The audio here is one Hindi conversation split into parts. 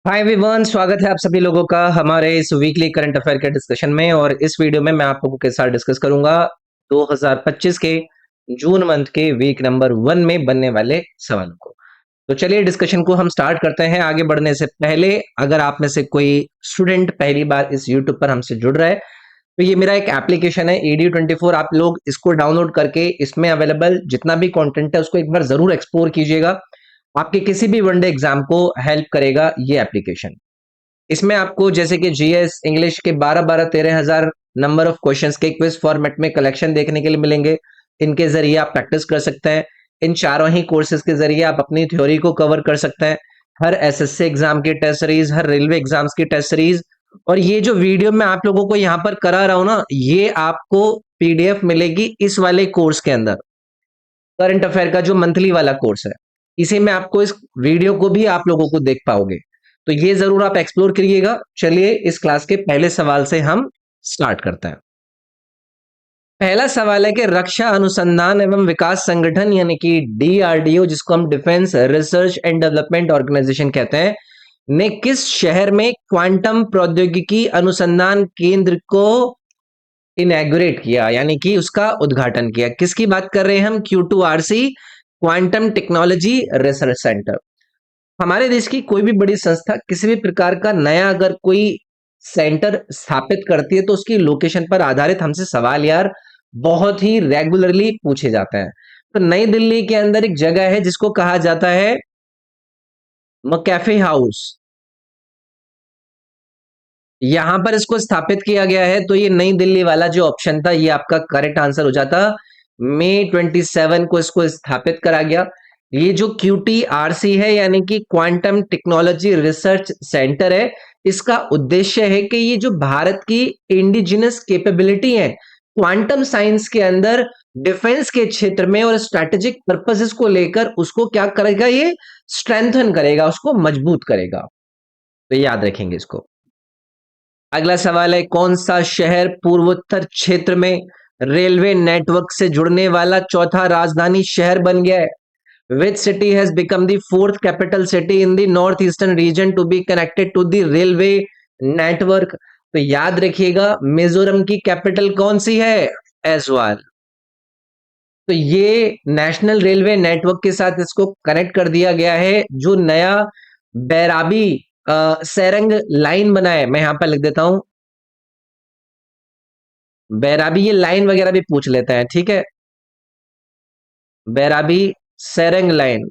हाय एवरीवन, स्वागत है आप सभी लोगों का हमारे इस वीकली करंट अफेयर के डिस्कशन में। और इस वीडियो में मैं आप लोगों के साथ डिस्कस करूंगा 2025 के जून मंथ के वीक नंबर 1 में बनने वाले सवालों को। तो चलिए डिस्कशन को हम स्टार्ट करते हैं। आगे बढ़ने से पहले अगर आप में से कोई स्टूडेंट पहली बार इस यूट्यूब पर हमसे जुड़ रहा है तो ये मेरा एक एप्लीकेशन है EDU24। आप लोग इसको डाउनलोड करके इसमें अवेलेबल जितना भी कंटेंट है उसको एक बार जरूर एक्सप्लोर कीजिएगा। आपके किसी भी वनडे एग्जाम को हेल्प करेगा ये एप्लीकेशन। इसमें आपको जैसे कि जीएस इंग्लिश के 12-12 13,000 नंबर ऑफ क्वेश्चंस के क्विज फॉर्मेट में कलेक्शन देखने के लिए मिलेंगे। इनके जरिए आप प्रैक्टिस कर सकते हैं। इन चारों ही कोर्सेज के जरिए आप अपनी थ्योरी को कवर कर सकते हैं। हर एसएससी एग्जाम की टेस्ट सीरीज, हर रेलवे एग्जाम्स की टेस्ट सीरीज, और ये जो वीडियो मैं आप लोगों को यहाँ पर करा रहा हूँ ना, ये आपको पीडीएफ मिलेगी इस वाले कोर्स के अंदर। करंट अफेयर का जो मंथली वाला कोर्स है, इसी में आपको इस वीडियो को भी आप लोगों को देख पाओगे। तो ये जरूर आप एक्सप्लोर करिएगा। चलिए इस क्लास के पहले सवाल से हम स्टार्ट करते हैं। पहला सवाल है कि रक्षा अनुसंधान एवं विकास संगठन यानी कि डीआरडीओ, जिसको हम Defence Research and Development Organisation कहते हैं, ने किस शहर में क्वांटम प्रौद्योगिकी अनुसंधान केंद्र को इनैगुरेट किया, यानी कि उसका उद्घाटन किया। किसकी बात कर रहे हैं हम? Q2RC, quantum technology research centre. हमारे देश की कोई भी बड़ी संस्था किसी भी प्रकार का नया अगर कोई सेंटर स्थापित करती है तो उसकी लोकेशन पर आधारित हमसे सवाल यार बहुत ही रेगुलरली पूछे जाते हैं। तो नई दिल्ली के अंदर एक जगह है जिसको कहा जाता है मकैफे हाउस। यहां पर इसको स्थापित किया गया है, तो ये नई दिल्ली वाला जो ऑप्शन था ये आपका करेक्ट आंसर हो जाता। मई 27 को इसको स्थापित करा गया। ये जो QTRC है यानी कि क्वांटम टेक्नोलॉजी रिसर्च सेंटर है, इसका उद्देश्य है कि ये जो भारत की इंडिजिनस कैपेबिलिटी है क्वांटम साइंस के अंदर, डिफेंस के क्षेत्र में और स्ट्रेटेजिक पर्पसेस को लेकर, उसको क्या करेगा? ये स्ट्रेंथन करेगा, उसको मजबूत करेगा। तो याद रखेंगे इसको। अगला सवाल है, कौन सा शहर पूर्वोत्तर क्षेत्र में रेलवे नेटवर्क से जुड़ने वाला चौथा राजधानी शहर बन गया है? Which city has become the fourth capital city in the northeastern region to be connected to the railway network? तो याद रखिएगा, मिजोरम की कैपिटल कौन सी है? ऐजवाल। तो ये नेशनल रेलवे नेटवर्क के साथ इसको कनेक्ट कर दिया गया है। जो नया बैराबी सेरंग लाइन बना है, मैं यहां पर लिख देता हूं बैराबी। ये लाइन वगैरह भी पूछ लेते हैं, ठीक है। बैराबी सेरंग लाइन,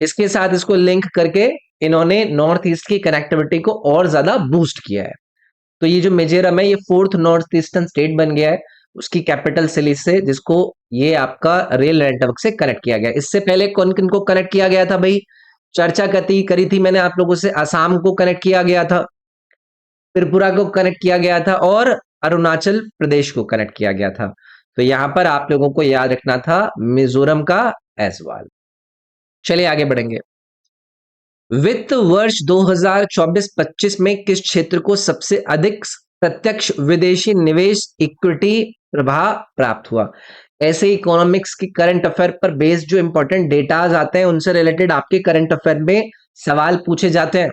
इसके साथ इसको लिंक करके इन्होंने नॉर्थ ईस्ट की कनेक्टिविटी को और ज्यादा बूस्ट किया है। तो ये जो मिजोरम है ये फोर्थ नॉर्थ ईस्टर्न स्टेट बन गया है उसकी कैपिटल सिटी से, जिसको ये आपका रेल नेटवर्क से कनेक्ट किया गया। इससे पहले कौन किन को कनेक्ट किया गया था भाई? चर्चा करी थी मैंने आप लोगों से। असम को कनेक्ट किया गया था, त्रिपुरा को कनेक्ट किया गया था, और अरुणाचल प्रदेश को कनेक्ट किया गया था। तो यहां पर आप लोगों को याद रखना था मिजोरम का ऐजवाल। चलिए आगे बढ़ेंगे। वित्त वर्ष 2024-25 में किस क्षेत्र को सबसे अधिक प्रत्यक्ष विदेशी निवेश इक्विटी प्रभाव प्राप्त हुआ? ऐसे इकोनॉमिक्स की करंट अफेयर पर बेस्ड जो इंपॉर्टेंट डेटाज आते हैं उनसे रिलेटेड आपके करंट अफेयर में सवाल पूछे जाते हैं।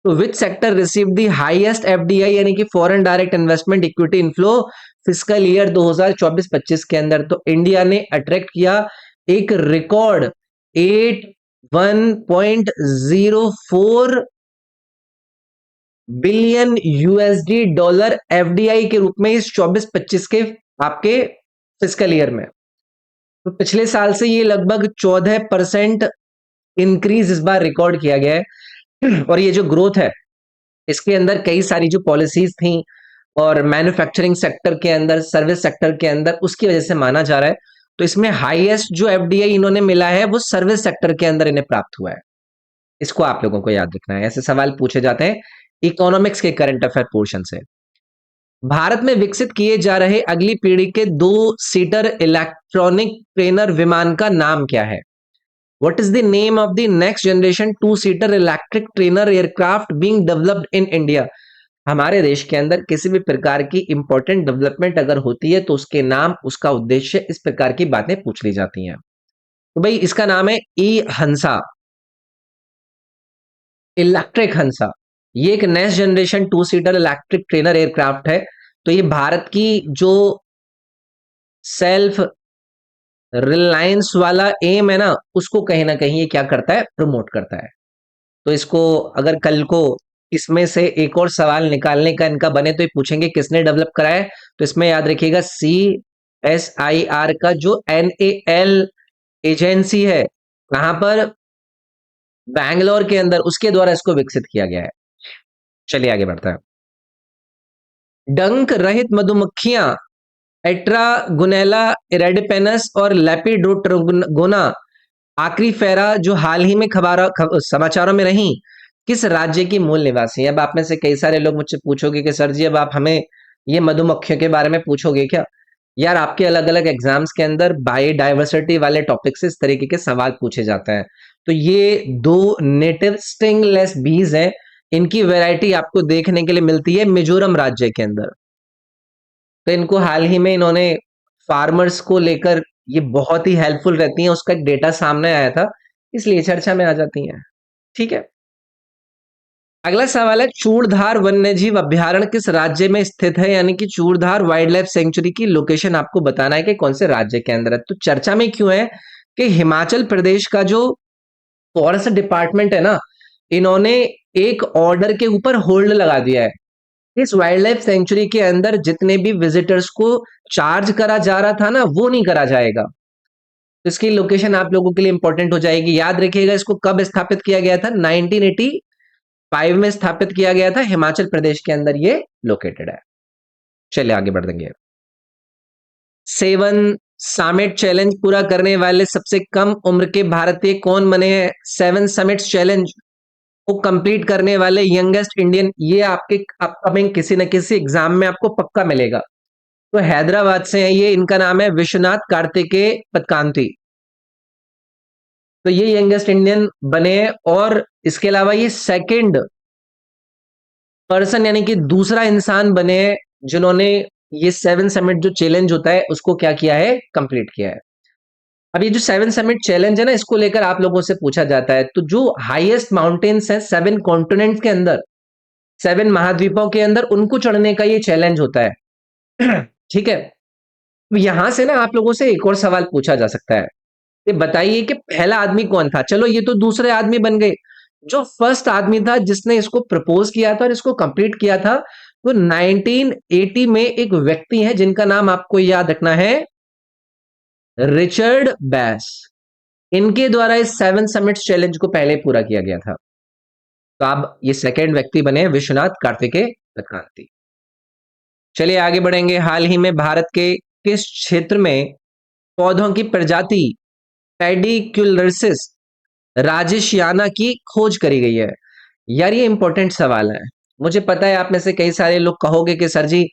तो which sector receive the highest FDI यानी कि foreign direct investment equity inflow fiscal year 2024-25 के अंदर? तो इंडिया ने अट्रैक्ट किया एक record 1.04 billion USD dollar FDI के रूप में इस 24-25 के आपके फिस्कल ईयर में। तो पिछले साल से ये लगभग 14% इंक्रीज इस बार रिकॉर्ड किया गया है। और ये जो ग्रोथ है इसके अंदर कई सारी जो पॉलिसीज थी और मैन्युफैक्चरिंग सेक्टर के अंदर, सर्विस सेक्टर के अंदर, उसकी वजह से माना जा रहा है। तो इसमें हाईएस्ट जो FDI इन्होंने मिला है वो सर्विस सेक्टर के अंदर इन्हें प्राप्त हुआ है। इसको आप लोगों को याद रखना है, ऐसे सवाल पूछे जाते हैं इकोनॉमिक्स के करंट अफेयर पोर्शन से। भारत में विकसित किए जा रहे अगली पीढ़ी के 2 सीटर इलेक्ट्रॉनिक ट्रेनर विमान का नाम क्या है? What is the name of the next generation 2 seater electric trainer aircraft being developed in India? हमारे देश के अंदर किसी भी प्रकार की इंपॉर्टेंट डेवलपमेंट अगर होती है तो उसके नाम, उसका उद्देश्य, इस प्रकार की बातें पूछ ली जाती हैं। तो भाई इसका नाम है ई हंसा, इलेक्ट्रिक हंसा। ये एक next generation two seater electric trainer aircraft है। तो ये भारत की जो सेल्फ रिलायंस वाला एम है ना, उसको कहीं ना कहीं ये क्या करता है, प्रमोट करता है। तो इसको अगर कल को इसमें से एक और सवाल निकालने का इनका बने तो ये पूछेंगे किसने डेवलप कराया है, तो इसमें याद रखिएगा CSIR का जो NAL एजेंसी है, कहां पर, बैंगलोर के अंदर, उसके द्वारा इसको विकसित किया गया है। चलिए आगे बढ़ता है। डंक रहित मधुमक्खियां एट्रागोनेला इरेडिपेनस और लेपिडोट्रोगोना आखिरी फेरा जो हाल ही में समाचारों में रही, किस राज्य की मूल निवासी है। अब आप में से कई सारे लोग मुझसे पूछोगे कि सर जी अब आप हमें ये मधुमक्खियों के बारे में पूछोगे क्या। यार आपके अलग अलग एग्जाम्स के अंदर बायोडाइवर्सिटी वाले टॉपिक से इस तरीके के सवाल पूछे जाते हैं। तो ये दो नेटिव स्टिंगलेस बीज हैं, इनकी वैरायटी आपको देखने के लिए मिलती है मिजोरम राज्य के अंदर। तो इनको हाल ही में इन्होंने फार्मर्स को लेकर ये बहुत ही हेल्पफुल रहती हैं, उसका एक डेटा सामने आया था, इसलिए चर्चा में आ जाती हैं। ठीक है। अगला सवाल है, चूड़धार वन्यजीव अभयारण्य किस राज्य में स्थित है, यानी कि चूड़धार वाइल्ड लाइफ सेंचुरी की लोकेशन आपको बताना है कि कौन से राज्य के अंदर है। तो चर्चा में क्यों है कि हिमाचल प्रदेश का जो फॉरेस्ट डिपार्टमेंट है ना, इन्होंने एक ऑर्डर के ऊपर होल्ड लगा दिया है। इस वाइल्ड लाइफ सेंचुरी के अंदर जितने भी विजिटर्स को चार्ज करा जा रहा था ना, वो नहीं करा जाएगा। तो इसकी लोकेशन आप लोगों के लिए इंपॉर्टेंट हो जाएगी। याद रखिएगा इसको कब स्थापित किया गया था, 1985 में स्थापित किया गया था। हिमाचल प्रदेश के अंदर ये लोकेटेड है। चलिए आगे बढ़ देंगे। 7 समिट चैलेंज पूरा करने वाले सबसे कम उम्र के भारतीय कौन बने हैं। 7 समिट्स चैलेंज को कंप्लीट करने वाले यंगेस्ट इंडियन, ये आपके अपकमिंग किसी न किसी एग्जाम में आपको पक्का मिलेगा। तो हैदराबाद से है ये, इनका नाम है विश्वनाथ कार्तिकेय पदकांती। तो ये यंगेस्ट इंडियन बने हैं, और इसके अलावा ये सेकंड पर्सन यानी कि दूसरा इंसान बने हैं जिन्होंने ये 7 समिट जो चैलेंज होता है उसको क्या किया है, कंप्लीट किया है। अब ये जो 7 समिट चैलेंज है ना, इसको लेकर आप लोगों से पूछा जाता है, तो जो हाईएस्ट माउंटेन्स है 7 कॉन्टिनेंट्स के अंदर, 7 महाद्वीपों के अंदर, उनको चढ़ने का ये चैलेंज होता है। ठीक है। तो यहां से ना आप लोगों से एक और सवाल पूछा जा सकता है, ये बताइए कि पहला आदमी कौन था। चलो ये तो दूसरे आदमी बन गए, जो फर्स्ट आदमी था जिसने इसको प्रपोज किया था और इसको कंप्लीट किया था, तो 1980 में एक व्यक्ति है जिनका नाम आपको याद रखना है, रिचर्ड बैस। इनके द्वारा इस 7 समिट्स चैलेंज को पहले पूरा किया गया था। तो अब ये सेकंड व्यक्ति बने विश्वनाथ कार्तिकेय पदकांती। चलिए आगे बढ़ेंगे। हाल ही में भारत के किस क्षेत्र में पौधों की प्रजाति पेडिक्युलरिसिस राजेशियाना की खोज करी गई है। यार ये इंपॉर्टेंट सवाल है। मुझे पता है आप में से कई सारे लोग कहोगे कि सर जी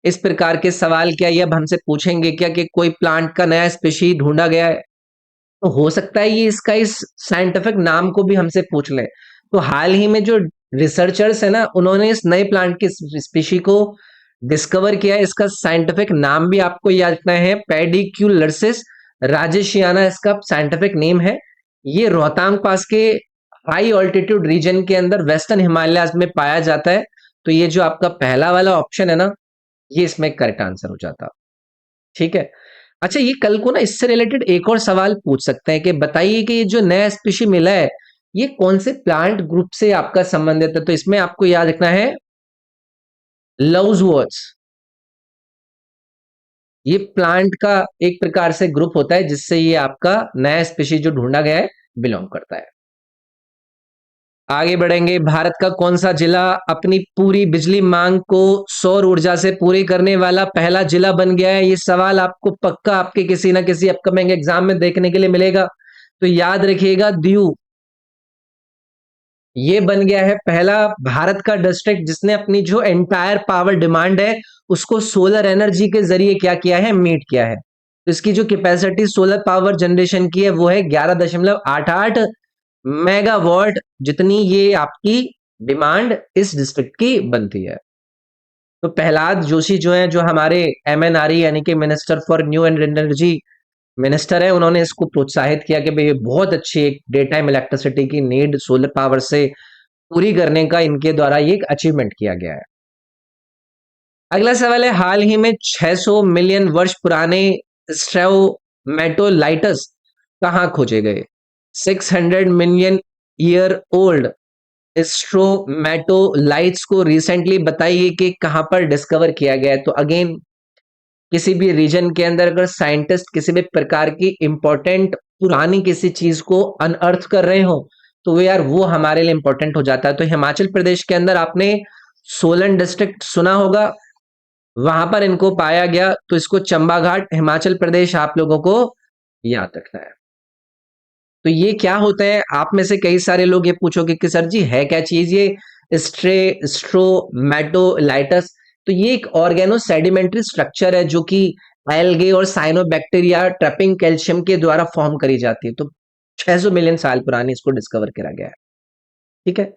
इस प्रकार के सवाल क्या ये अब हमसे पूछेंगे क्या कि कोई प्लांट का नया स्पीशी ढूंढा गया है। तो हो सकता है ये इसका इस साइंटिफिक नाम को भी हमसे पूछ लें। तो हाल ही में जो रिसर्चर्स है ना, उन्होंने इस नए प्लांट की स्पीशी को डिस्कवर किया है। इसका साइंटिफिक नाम भी आपको याद रखना है, पेडिक्युलरिसिस राजेशियाना इसका साइंटिफिक नेम है। ये रोहतांग पास के हाई ऑल्टीट्यूड रीजन के अंदर वेस्टर्न हिमालयाज में पाया जाता है। तो ये जो आपका पहला वाला ऑप्शन है ना, ये इसमें करेक्ट आंसर हो जाता। ठीक है। अच्छा ये कल को ना इससे रिलेटेड एक और सवाल पूछ सकते हैं कि बताइए कि ये जो नया स्पीशी मिला है ये कौन से प्लांट ग्रुप से आपका संबंधित है। तो इसमें आपको याद रखना है लव्सवर्ड्स। ये प्लांट का एक प्रकार से ग्रुप होता है जिससे ये आपका नया स्पीशीज जो ढूंढा गया है बिलोंग करता है। आगे बढ़ेंगे। भारत का कौन सा जिला अपनी पूरी बिजली मांग को सौर ऊर्जा से पूरी करने वाला पहला जिला बन गया है। ये सवाल आपको पक्का आपके किसी ना किसी अपकमिंग एग्जाम में देखने के लिए मिलेगा। तो याद रखिएगा दीव, ये बन गया है पहला भारत का डिस्ट्रिक्ट जिसने अपनी जो एंटायर पावर डिमांड है उसको सोलर एनर्जी के जरिए क्या किया है, मीट किया है। तो इसकी जो कैपेसिटी सोलर पावर जनरेशन की है वो है 11.88 मेगावाट, जितनी ये आपकी डिमांड इस डिस्ट्रिक्ट की बनती है। तो प्रहलाद जोशी जो है, जो हमारे MNRE यानी कि minister for new and energy minister है, उन्होंने इसको प्रोत्साहित किया कि भाई ये बहुत अच्छी एक डे टाइम इलेक्ट्रिसिटी की नीड सोलर पावर से पूरी करने का इनके द्वारा ये एक अचीवमेंट किया गया है। अगला सवाल है, हाल ही में 600 मिलियन वर्ष पुराने स्ट्रोमेटोलाइटस कहाँ खोजे गए? 600 मिलियन ईयर ओल्ड स्ट्रोमेटोलाइट्स को रिसेंटली बताइए कि कहाँ पर डिस्कवर किया गया है। तो अगेन, किसी भी रीजन के अंदर अगर साइंटिस्ट किसी भी प्रकार की इंपॉर्टेंट पुरानी किसी चीज को अनअर्थ कर रहे हो, तो वो यार वो हमारे लिए इंपॉर्टेंट हो जाता है। तो हिमाचल प्रदेश के अंदर आपने सोलन डिस्ट्रिक्ट सुना होगा, वहां पर इनको पाया गया, तो इसको चंबा घाट हिमाचल प्रदेश आप लोगों को याद रखना है। तो ये क्या होता है, आप में से कई सारे लोग ये पूछोगे कि सर जी है क्या चीज ये स्ट्रोमेटोलाइटस? तो ये एक ऑर्गेनो सेडिमेंट्री स्ट्रक्चर है जो कि एल्गे और साइनोबैक्टीरिया ट्रैपिंग कैल्शियम के द्वारा फॉर्म करी जाती है। तो 600 मिलियन साल पुरानी इसको डिस्कवर करा गया है। ठीक है,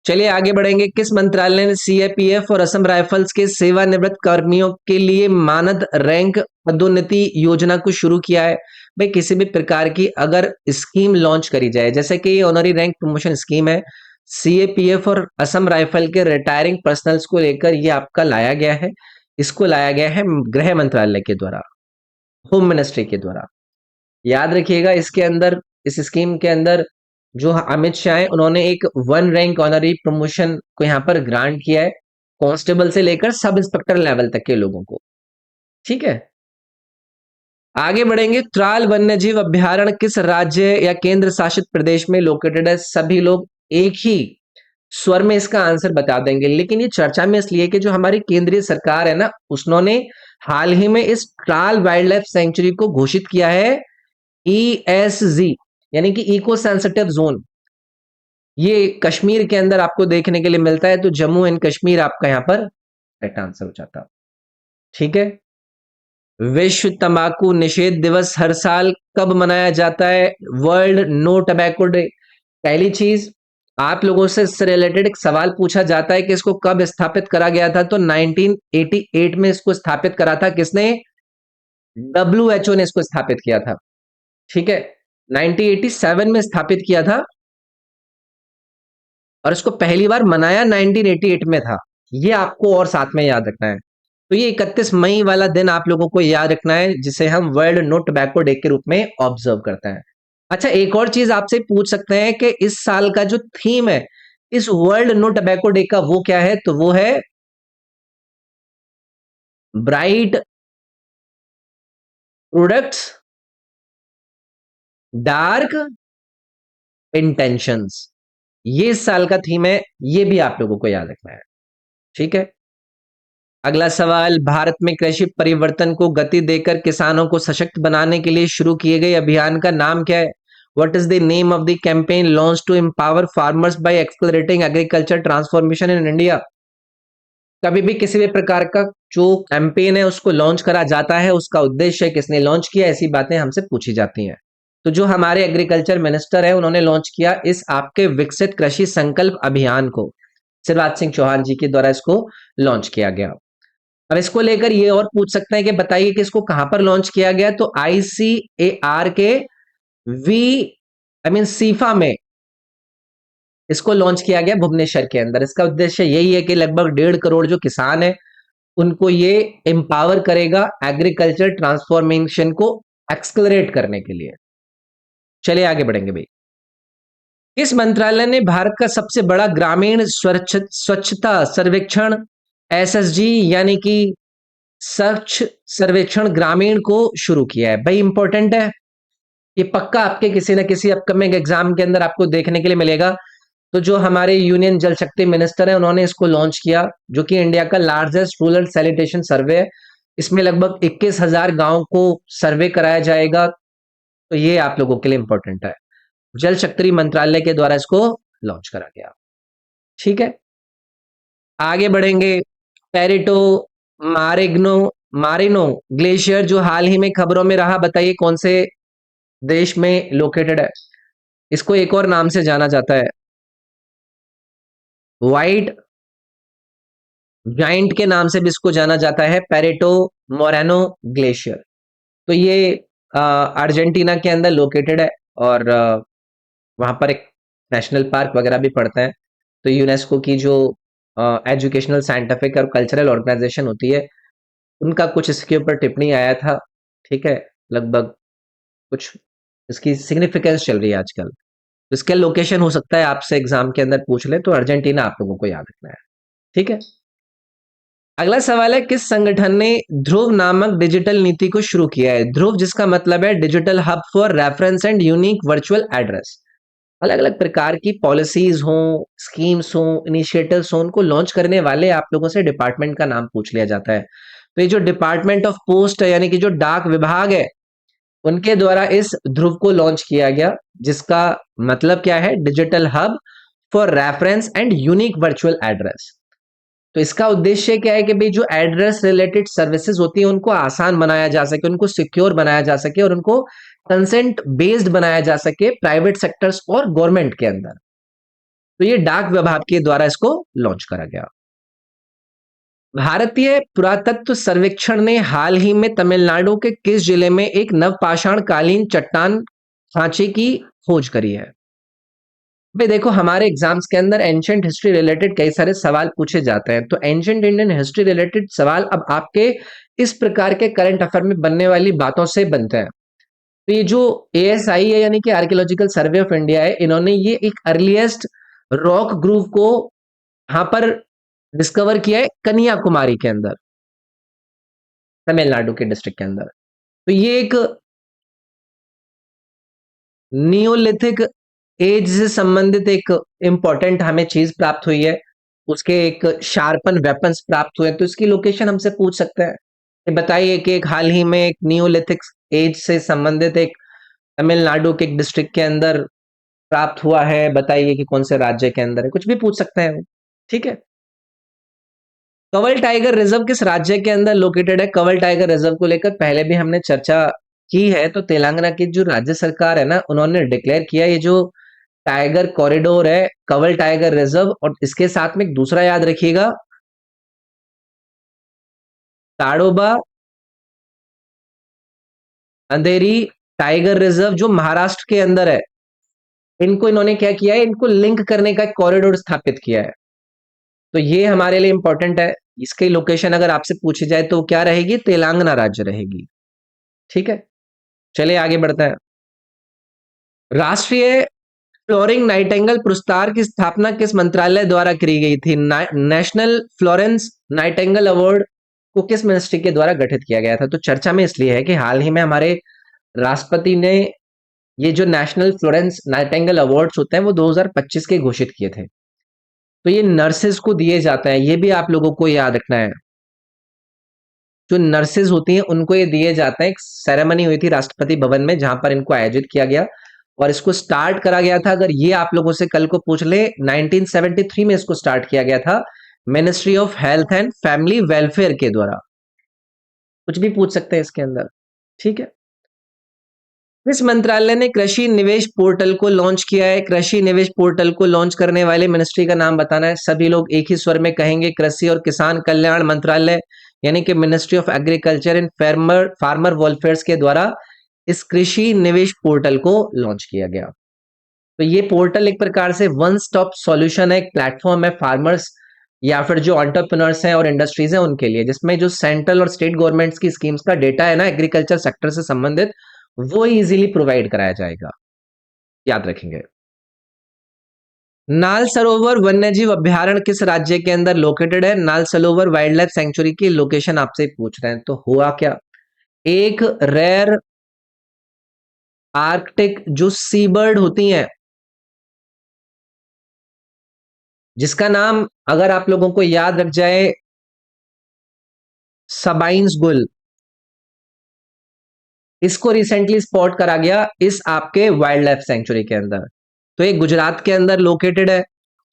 चलिए आगे बढ़ेंगे। किस मंत्रालय ने सीएपीएफ और असम राइफल्स के सेवानिवृत्त कर्मियों के लिए मानद रैंक पदोन्नति योजना को शुरू किया है? भाई किसी भी प्रकार की अगर स्कीम लॉन्च करी जाए, जैसे कि ये ऑनरी रैंक प्रमोशन स्कीम है, सीएपीएफ और असम राइफल के रिटायरिंग पर्सनल्स को लेकर ये आपका लाया गया है। इसको लाया गया है गृह मंत्रालय के द्वारा, होम मिनिस्ट्री के द्वारा। याद रखिएगा, इसके अंदर, इस स्कीम के अंदर जो अमित शाह है, उन्होंने एक वन रैंक ऑनरी प्रमोशन को यहाँ पर ग्रांट किया है, कांस्टेबल से लेकर सब इंस्पेक्टर लेवल तक के लोगों को। ठीक है, आगे बढ़ेंगे। त्राल वन्यजीव अभ्यारण्य किस राज्य या केंद्र शासित प्रदेश में लोकेटेड है? सभी लोग एक ही स्वर में इसका आंसर बता देंगे, लेकिन ये चर्चा में इसलिए कि जो हमारी केंद्रीय सरकार है ना, उसने हाल ही में इस ट्राल वाइल्ड लाइफ सेंचुरी को घोषित किया है ईएसजी, यानी कि इको सेंसिटिव जोन। ये कश्मीर के अंदर आपको देखने के लिए मिलता है, तो जम्मू एंड कश्मीर आपका यहां पर राइट आंसर हो जाता। ठीक है, विश्व तंबाकू निषेध दिवस हर साल कब मनाया जाता है? World No Tobacco Day. पहली चीज, आप लोगों से इससे रिलेटेड एक सवाल पूछा जाता है कि इसको कब स्थापित करा गया था? तो 1988 में इसको स्थापित करा था। किसने? डब्ल्यूएचओ ने इसको स्थापित किया था। ठीक है, 1987 में स्थापित किया था और इसको पहली बार मनाया 1988 में था। ये आपको और साथ में याद रखना है। तो ये 31 मई वाला दिन आप लोगों को याद रखना है, जिसे हम वर्ल्ड नो टबैको डे के रूप में ऑब्जर्व करते हैं। अच्छा, एक और चीज आपसे पूछ सकते हैं कि इस साल का जो थीम है इस वर्ल्ड नो टबैको डे का, वो क्या है? तो वो है ब्राइट प्रोडक्ट्स डार्क इंटेंशंस। ये इस साल का थीम है, ये भी आप लोगों को याद रखना है। ठीक है, अगला सवाल, भारत में कृषि परिवर्तन को गति देकर किसानों को सशक्त बनाने के लिए शुरू किए गए अभियान का नाम क्या है? What is the name of the campaign launch to empower farmers by exploring agriculture transformation in India? कभी भी किसी भी प्रकार का जो कैंपेन है उसको लॉन्च करा जाता है, उसका उद्देश्य किसने लॉन्च किया, ऐसी बातें हमसे पूछी जाती हैं। तो जो हमारे एग्रीकल्चर मिनिस्टर है, उन्होंने लॉन्च किया इस आपके विकसित कृषि संकल्प अभियान को। शिवराज सिंह चौहान जी के द्वारा इसको लॉन्च किया गया। अब इसको लेकर ये और पूछ सकते हैं कि बताइए कि इसको कहां पर लॉन्च किया गया? तो आईसीएआर के वी आई मीन सीफा में इसको लॉन्च किया गया, भुवनेश्वर के अंदर। इसका उद्देश्य यही है कि लगभग 1.5 करोड़ जो किसान है उनको ये एम्पावर करेगा एग्रीकल्चर ट्रांसफॉर्मेशन को एक्सलरेट करने के लिए। चलिए आगे बढ़ेंगे भाई। किस मंत्रालय ने भारत का सबसे बड़ा ग्रामीण स्वच्छता सर्वेक्षण एसएसजी यानी कि स्वच्छ सर्वेक्षण ग्रामीण को शुरू किया है? भाई इंपॉर्टेंट है, ये पक्का आपके किसी न किसी अपकमिंग एग्जाम के अंदर आपको देखने के लिए मिलेगा। तो जो हमारे यूनियन जल शक्ति मिनिस्टर है, उन्होंने इसको लॉन्च किया, जो कि इंडिया का लार्जेस्ट रूरल सैनिटेशन सर्वे है। इसमें लगभग 21,000 गांव को सर्वे कराया जाएगा। तो ये आप लोगों के लिए इंपॉर्टेंट है, जल शक्ति मंत्रालय के द्वारा इसको लॉन्च करा गया। ठीक है, आगे बढ़ेंगे। पेरिटो मारिग्नो मारिनो ग्लेशियर जो हाल ही में खबरों में रहा, बताइए कौन से देश में लोकेटेड है? इसको एक और नाम से जाना जाता है, व्हाइट जाइंट के नाम से भी इसको जाना जाता है, पेरिटो मोरेनो ग्लेशियर। तो ये अर्जेंटीना के अंदर लोकेटेड है और वहां पर एक नेशनल पार्क वगैरह भी पढ़ते हैं। तो यूनेस्को की जो एजुकेशनल, साइंटिफिक और कल्चरल ऑर्गेनाइजेशन होती है, उनका कुछ इसके ऊपर टिप्पणी आया था, ठीक है? लगभग कुछ इसकी सिग्निफिकेंस चल रही है आजकल। तो इसका लोकेशन हो सकता है आपसे एग्जाम के अंदर पूछ ले, तो अर्जेंटीना आप लोगों को याद रखना है, ठीक है? अगला सवाल है, किस संगठन ने ध्रुव नामक डिजिटल नीति को शुरू किया है? ध्रुव जिसका मतलब है digital hub for reference and unique virtual address. अलग अलग प्रकार की पॉलिसीज हों, स्कीम्स हों, इनिशिएटिव्स हों, उनको लॉन्च करने वाले आप लोगों से डिपार्टमेंट का नाम पूछ लिया जाता है। तो ये जो डिपार्टमेंट ऑफ पोस्ट है, यानी कि जो डाक विभाग है, उनके द्वारा इस ध्रुव को लॉन्च किया गया, जिसका मतलब क्या है? Digital hub for reference and unique virtual address. तो इसका उद्देश्य क्या है कि भाई जो एड्रेस रिलेटेड सर्विसेज होती है उनको आसान बनाया जा सके, उनको सिक्योर बनाया जा सके और उनको कंसेंट बेस्ड बनाया जा सके प्राइवेट सेक्टर्स और गवर्नमेंट के अंदर। तो ये डाक विभाग के द्वारा इसको लॉन्च करा गया। भारतीय पुरातत्व सर्वेक्षण ने हाल ही में तमिलनाडु के किस जिले में एक नवपाषाण कालीन चट्टान सांचे की खोज करी है? भाई देखो, हमारे एग्जाम्स के अंदर एंशियंट हिस्ट्री रिलेटेड कई सारे सवाल पूछे जाते हैं। तो एंशियंट इंडियन हिस्ट्री रिलेटेड सवाल अब आपके इस प्रकार के करंट अफेयर में बनने वाली बातों से बनते हैं। तो ये जो एएसआई है, यानी कि आर्कियोलॉजिकल सर्वे ऑफ इंडिया है, इन्होंने ये एक अर्लीस्ट रॉक ग्रूव को यहां पर डिस्कवर किया है कन्याकुमारी के अंदर, तमिलनाडु के डिस्ट्रिक्ट के अंदर। तो ये एक नियोलिथिक एज से संबंधित एक इंपॉर्टेंट हमें चीज प्राप्त हुई है। उसके एक शार्पन वेपन्स प्राप्त हुए, तो इसकी लोकेशन हमसे पूछ सकते हैं। ये बताइए कि एक हाल ही में एक नियोलिथिक एज से संबंधित एक तमिलनाडु के एक डिस्ट्रिक्ट के अंदर प्राप्त हुआ है, बताइए कि कौन से राज्य के अंदर है, कुछ भी पूछ सकते हैं वो, ठीक है? कंवल टाइगर रिजर्व किस राज्य के अंदर लोकेटेड है? कंवल टाइगर रिजर्व को लेकर पहले भी हमने चर्चा की है। तो तेलंगाना की जो राज्य सरकार है ना, उन्होंने डिक्लेयर किया ये जो टाइगर कॉरिडोर है, कंवल टाइगर रिजर्व, और इसके साथ में एक दूसरा याद रखिएगा, ताडोबा अंधेरी टाइगर रिजर्व, जो महाराष्ट्र के अंदर है। इनको इन्होंने क्या किया है? इनको लिंक करने का एक कॉरिडोर स्थापित किया है। तो ये हमारे लिए इंपॉर्टेंट है। इसकी लोकेशन अगर आपसे पूछी जाए तो क्या रहेगी? तेलंगाना राज्य रहेगी, ठीक है? चलिए आगे बढ़ते हैं। राष्ट्रीय फ्लोरिंग नाइटिंगेल पुरस्कार की स्थापना किस मंत्रालय द्वारा की गई थी? नेशनल फ्लोरेंस नाइटिंगेल अवार्ड को किस मिनिस्ट्री के द्वारा गठित किया गया था? तो चर्चा में इसलिए है कि हाल ही में हमारे राष्ट्रपति ने ये जो नेशनल फ्लोरेंस नाइटिंगेल अवार्ड्स होते हैं वो 2025 के घोषित किए थे। तो ये नर्सेज को दिए जाते हैं, ये भी आप लोगों को याद रखना है। जो नर्सेज होती हैं उनको ये दिए जाते हैं। एक सेरेमनी हुई थी राष्ट्रपति भवन में जहां पर इनको आयोजित किया गया और इसको स्टार्ट करा गया था, अगर ये आप लोगों से कल को पूछ ले, 1973 में इसको स्टार्ट किया गया था ministry of health and family welfare के द्वारा। कुछ भी पूछ सकते हैं इसके अंदर, ठीक है? किस मंत्रालय ने कृषि निवेश पोर्टल को लॉन्च किया है? कृषि निवेश पोर्टल को लॉन्च करने वाले मिनिस्ट्री का नाम बताना है। सभी लोग एक ही स्वर में कहेंगे, कृषि और किसान कल्याण मंत्रालय, यानी कि ministry of agriculture and farmer welfare के द्वारा इस कृषि निवेश पोर्टल को लॉन्च किया गया। तो ये पोर्टल एक प्रकार से वन स्टॉप सॉल्यूशन है, एक प्लेटफॉर्म है फार्मर्स या फिर जो एंटरप्रेन्योर्स हैं और इंडस्ट्रीज हैं उनके लिए, जिसमें जो सेंट्रल और स्टेट गवर्नमेंट्स की स्कीम्स का डेटा है ना एग्रीकल्चर सेक्टर से संबंधित, वो इजीली प्रोवाइड कराया जाएगा, याद रखेंगे। नाल सरोवर वन्यजीव अभ्यारण्य किस राज्य के अंदर लोकेटेड है? नाल सरोवर वाइल्ड लाइफ सेंचुरी की लोकेशन आपसे पूछ रहे हैं। तो हुआ क्या, एक रेयर आर्कटिक जो सी बर्ड होती हैं, जिसका नाम अगर आप लोगों को याद रख जाए, सबाइन्स गुल, इसको रिसेंटली स्पॉट करा गया इस आपके वाइल्ड लाइफ सेंचुरी के अंदर। तो ये गुजरात के अंदर लोकेटेड है।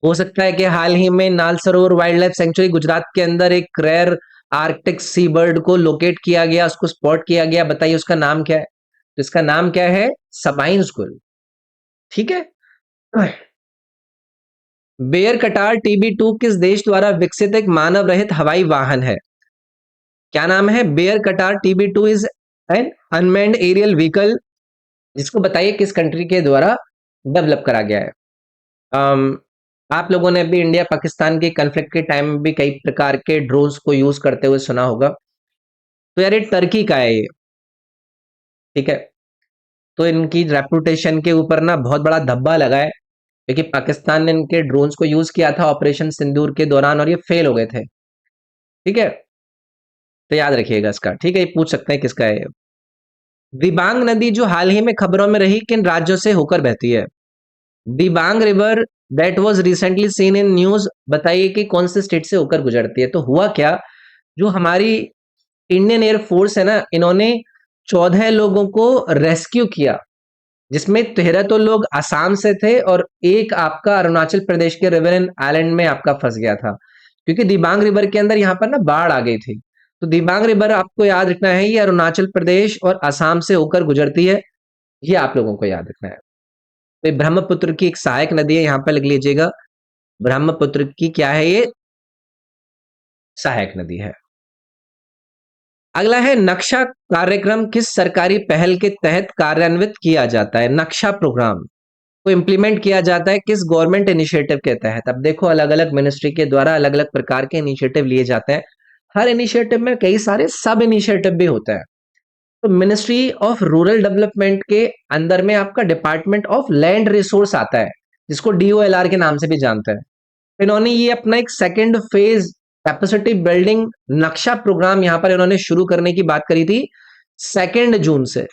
हो सकता है कि हाल ही में नाल सरोवर वाइल्ड लाइफ सेंचुरी गुजरात के अंदर एक रेयर आर्कटिक सी बर्ड को लोकेट किया गया, उसको स्पॉट किया गया। बताइए उसका नाम क्या है? तो इसका नाम क्या है? सबाइन्स गुल, ठीक है? बेयर कटार TB2 किस देश द्वारा विकसित एक मानव रहित हवाई वाहन है? क्या नाम है? Bayraktar TB2 is an unmanned aerial vehicle, जिसको बताइए किस कंट्री के द्वारा डेवलप करा गया है? अम, आप लोगों ने भी इंडिया पाकिस्तान के कन्फ्लिक्ट के टाइम में भी कई प्रकार के ड्रोन्स को यूज करते हुए सुना होगा। तो यार ये टर्की का है ये, ठीक है। तो इनकी रेपुटेशन के ऊपर ना बहुत बड़ा धब्बा लगा है, क्योंकि पाकिस्तान ने इनके ड्रोन्स को यूज किया था ऑपरेशन सिंदूर के दौरान और ये फेल हो गए थे, ठीक है। तो याद रखिएगा इसका, ठीक है। ये पूछ सकते हैं किसका है ये। दिबांग नदी जो हाल ही में खबरों में रही, किन राज्यों से होकर बहती है? Dibang river that was recently seen in news, बताइए कि कौन से स्टेट से होकर गुजरती है। तो हुआ क्या, जो हमारी इंडियन एयरफोर्स है ना, इन्होंने 14 लोगों को रेस्क्यू किया, जिसमें 13 तो लोग आसाम से थे और एक आपका अरुणाचल प्रदेश के रिवर आइलैंड में आपका फंस गया था, क्योंकि दिबांग रिवर के अंदर यहाँ पर ना बाढ़ आ गई थी। तो दिबांग रिवर आपको याद रखना है, ये अरुणाचल प्रदेश और आसाम से होकर गुजरती है, ये आप लोगों को याद रखना है। तो ये ब्रह्मपुत्र की एक सहायक नदी है, यहाँ पर लिख लीजिएगा, ब्रह्मपुत्र की क्या है ये, सहायक नदी है। अगला है नक्शा कार्यक्रम किस सरकारी पहल के तहत कार्यान्वित किया जाता है? नक्शा प्रोग्राम को इम्प्लीमेंट किया जाता है किस गवर्नमेंट इनिशिएटिव के तहत? अब देखो, अलग अलग मिनिस्ट्री के द्वारा अलग अलग प्रकार के इनिशिएटिव लिए जाते हैं। हर इनिशिएटिव में कई सारे सब इनिशिएटिव भी होते हैं। तो मिनिस्ट्री ऑफ रूरल डेवलपमेंट के अंदर में आपका डिपार्टमेंट ऑफ लैंड रिसोर्स आता है, जिसको डीओएलआर के नाम से भी जानते हैं। इन्होंने ये अपना एक सेकेंड फेज कैपेसिटी बिल्डिंग नक्शा प्रोग्राम यहाँ पर इन्होंने शुरू करने की बात करी थी 2 जून से।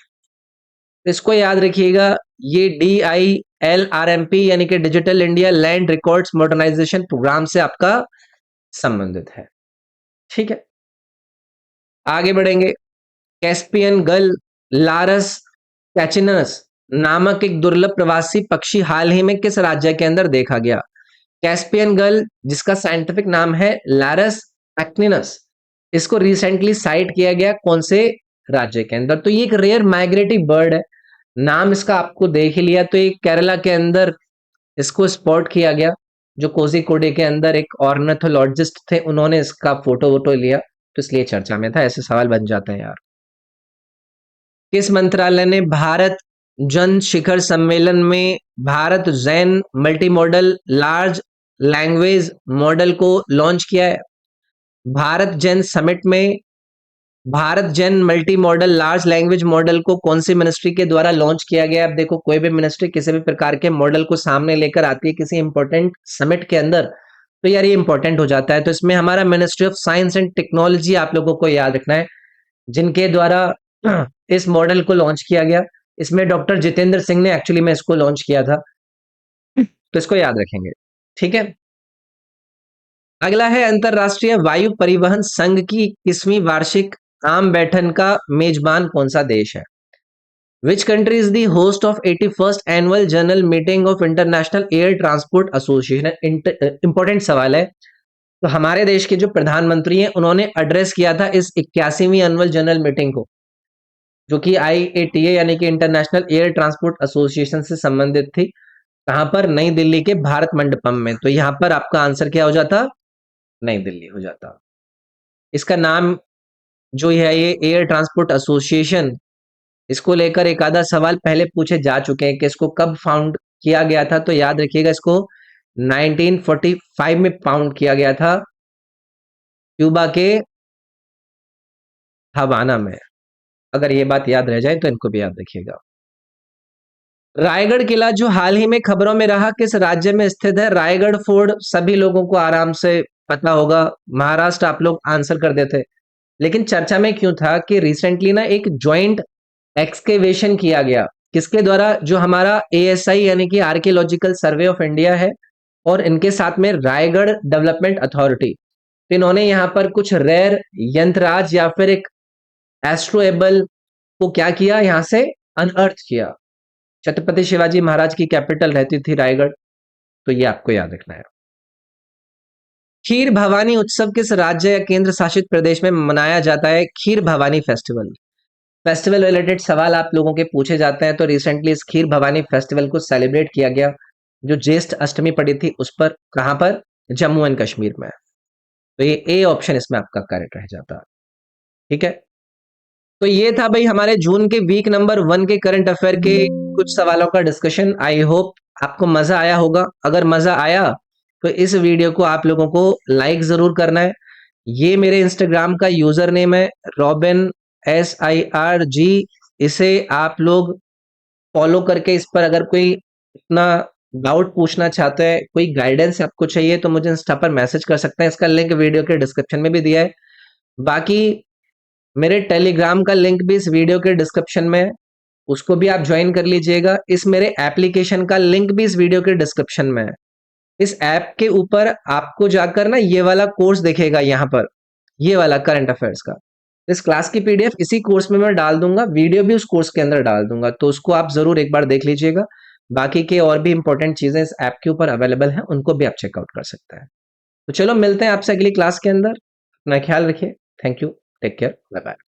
इसको याद रखिएगा, ये DILRMP यानी कि Digital India Land Records Modernisation Programme से आपका संबंधित है, ठीक है। आगे बढ़ेंगे। कैस्पियन गल लारस कैचिनस नामक एक दुर्लभ प्रवासी पक्षी हाल ही में किस राज्य के अंदर देखा गया? कैस्पियन गल, जिसका साइंटिफिक नाम है लारस एक्निनस, इसको रिसेंटली साइट किया गया कौन से राज्य के अंदर? तो ये एक रेयर माइग्रेटिव बर्ड है, नाम इसका आपको देख ही लिया। तो ये केरला के अंदर इसको स्पॉट किया गया, जो कोझिकोडे के अंदर एक ऑर्निथोलॉजिस्ट थे, उन्होंने इसका फोटो वोटो लिया, तो इसलिए चर्चा में था। ऐसे सवाल बन जाते हैं यार। किस मंत्रालय ने भारत जन शिखर सम्मेलन में Bharat Jain multi modal large language model को लॉन्च किया है? भारत जैन समिट में Bharat Jain multi modal large language model को कौन सी मिनिस्ट्री के द्वारा लॉन्च किया गया? अब देखो, कोई भी मिनिस्ट्री किसी भी प्रकार के मॉडल को सामने लेकर आती है किसी इंपॉर्टेंट समिट के अंदर, तो यार ये इंपॉर्टेंट हो जाता है। तो इसमें हमारा ministry of science and technology आप लोगों को याद रखना है, जिनके द्वारा इस मॉडल को लॉन्च किया गया। इसमें डॉक्टर जितेंद्र सिंह ने एक्चुअली में इसको लॉन्च किया था, तो इसको याद रखेंगे, ठीक है। अगला है अंतरराष्ट्रीय वायु परिवहन संघ की 21वीं वार्षिक आम बैठक का मेजबान कौन सा देश है? Which country is the host of 81st annual general meeting of international air transport association? Important सवाल है। तो हमारे देश के जो प्रधानमंत्री हैं, उन्होंने एड्रेस किया था इस 81वीं एनुअल जनरल मीटिंग को, जो कि IATA यानी कि इंटरनेशनल एयर ट्रांसपोर्ट एसोसिएशन से संबंधित थी। कहां पर? नई दिल्ली के भारत मंडपम में। तो यहां पर आपका आंसर क्या हो जाता? नई दिल्ली हो जाता। इसका नाम जो है ये एयर ट्रांसपोर्ट एसोसिएशन, इसको लेकर एक आधा सवाल पहले पूछे जा चुके हैं कि इसको कब फाउंड किया गया था। तो याद रखिएगा, इसको 1945 में फाउंड किया गया था, क्यूबा के हवाना में। अगर ये बात याद रह जाए तो इनको भी याद रखिएगा। रायगढ़ किला जो हाल ही में खबरों में रहा, किस राज्य में स्थित है? रायगढ़ फोर्ट सभी लोगों को आराम से पता होगा, महाराष्ट्र आप लोग आंसर कर देते। लेकिन चर्चा में क्यों था कि रिसेंटली ना एक ज्वाइंट एक्सकेवेशन किया गया, किसके द्वारा? जो हमारा ASI यानी कि आर्कियोलॉजिकल सर्वे ऑफ इंडिया है, और इनके साथ में रायगढ़ डेवलपमेंट अथॉरिटी। तो इन्होंने यहाँ पर कुछ रेयर यंत्रराज या फिर एक एस्ट्रोएबल को क्या किया, यहाँ से अनअर्थ किया। छत्रपति शिवाजी महाराज की कैपिटल रहती थी रायगढ़, तो ये आपको याद रखना है। खीर भवानी उत्सव किस राज्य या केंद्र शासित प्रदेश में मनाया जाता है? खीर भवानी फेस्टिवल। फेस्टिवल रिलेटेड सवाल आप लोगों के पूछे जाते हैं। तो रिसेंटली इस खीर भवानी फेस्टिवल को सेलिब्रेट किया गया, जो ज्येष्ठ अष्टमी पड़ी थी उस पर। कहां पर? जम्मू एंड कश्मीर में। तो ये ए ऑप्शन इसमें आपका करेक्ट रह जाता, ठीक है। तो ये था भाई हमारे जून के वीक नंबर 1 के करंट अफेयर के कुछ सवालों का डिस्कशन। आई होप आपको मज़ा आया होगा। अगर मज़ा आया तो इस वीडियो को आप लोगों को लाइक ज़रूर करना है। ये मेरे इंस्टाग्राम का यूज़र नेम है रॉबिन SIRG। इसे आप लोग फॉलो करके इस पर अगर कोई इतना डाउट पूछना चाहते हैं, कोई गाइडेंस आपको चाहिए तो मुझे इंस्टा पर मैसेज कर सकते हैं। इसका लिंक वीडियो के डिस्क्रिप्शन में भी दिया है। बाकी मेरे टेलीग्राम का लिंक भी इस वीडियो के डिस्क्रिप्शन में है, उसको भी आप ज्वाइन कर लीजिएगा। इस मेरे एप्लीकेशन का लिंक भी इस वीडियो के डिस्क्रिप्शन में है। इस ऐप के ऊपर आपको जाकर ना ये वाला कोर्स दिखेगा यहाँ पर, ये वाला करंट अफेयर्स का। इस क्लास की पीडीएफ इसी कोर्स में मैं डाल दूंगा, वीडियो भी उस कोर्स के अंदर डाल दूंगा, तो उसको आप जरूर एक बार देख लीजिएगा। बाकी के और भी इंपॉर्टेंट चीजें इस ऐप के ऊपर अवेलेबल हैं, उनको भी आप चेकआउट कर सकते हैं। तो चलो मिलते हैं आपसे अगली क्लास के अंदर। अपना ख्याल रखिए। Thank you. Take care. Bye bye.